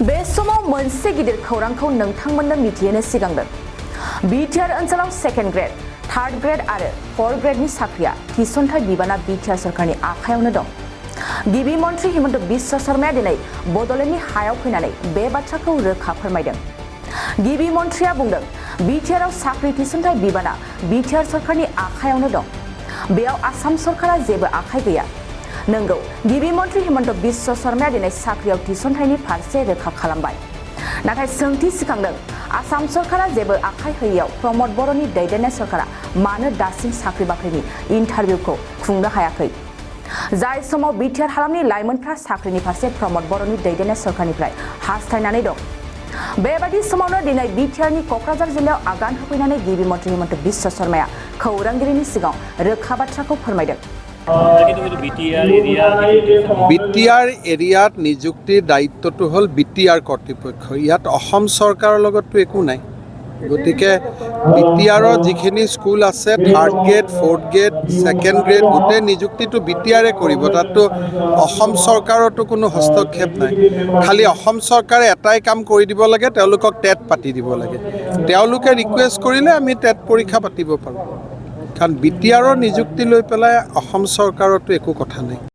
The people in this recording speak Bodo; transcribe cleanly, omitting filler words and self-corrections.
बे समाव मोनसे गिदिर खौरांखौ नोंथांमोननो मिथिहोनो सिगांदों। बिटिआर ओनसोलाव सेकेन्ड ग्रेड, थार्ड ग्रेड आरो फर्थ ग्रेडनि साख्रिया थिसनथाइ बिबाना बिटिआर सरकारनि आखायावनो दं। गिबि मन्थ्रि हिमन्त बिश्व शर्माया दिनै बड'लेण्डनि हायाव फैनानै बे बाथ्राखौ रोखा फोरमायदों। गिबि मन्थ्रिया बुंदों, बिटिआरआव साख्रि थिसनथाइ बिबाना बिटिआर सरकारनि आखायावनो दं। बेयाव आसाम सरकारा जेबो आखाइ गैया। नंगौ, गिबि मन्थ्रि हिमन्त बिश्व शर्माया दिनै साख्रियाव थिसनथाइनि फारसे रोखा खालामबाय। नाथाय सोंथि सिखांदों, आसाम सरकारा जेबो आखाइ होयैयाव प्रमद बर'नि दैदेननाय सरकारा मानो दासिम साख्रि बाख्रिनि इन्टारभिउखौ खुंनो हायाखै? जाय समाव बिटिआर हालामनि लाइमोनफ्रा साख्रिनि फारसे प्रमद बर'नि दैदेननाय सरकारनिफ्राय हास्थायनानै दं। बेबादि समावनो दिनै बिटिआरनि क'क्राझार जिल्लायाव आगान होफैनानै गिबि मन्थ्रि हिमन्त बिश्व शर्माया खौरांगिरिनि सिगाङाव रोखा बाथ्राखौ फोरमायदों। বিটিআৰ এৰিয়াত নিযুক্তিৰ দায়িত্বটো হ'ল বিটিআৰ কৰ্তৃপক্ষৰ। ইয়াত অসম চৰকাৰৰ লগততো একো নাই। গতিকে বিটিআৰৰ যিখিনি স্কুল আছে, third grade, fourth grade, second grade, গোটেই নিযুক্তিটো বিটিআৰে কৰিব। তাততো অসম চৰকাৰতো কোনো হস্তক্ষেপ নাই। খালি অসম চৰকাৰে এটাই কাম কৰি দিব লাগে, তেওঁলোকক টেট পাতি দিব লাগে। তেওঁলোকে ৰিকুৱেষ্ট কৰিলে আমি টেট পৰীক্ষা পাতিব পাৰোঁ। কাৰণ বিটিআৰৰ নিযুক্তি লৈ পেলাই অসম চৰকাৰতো একো কথা নাই।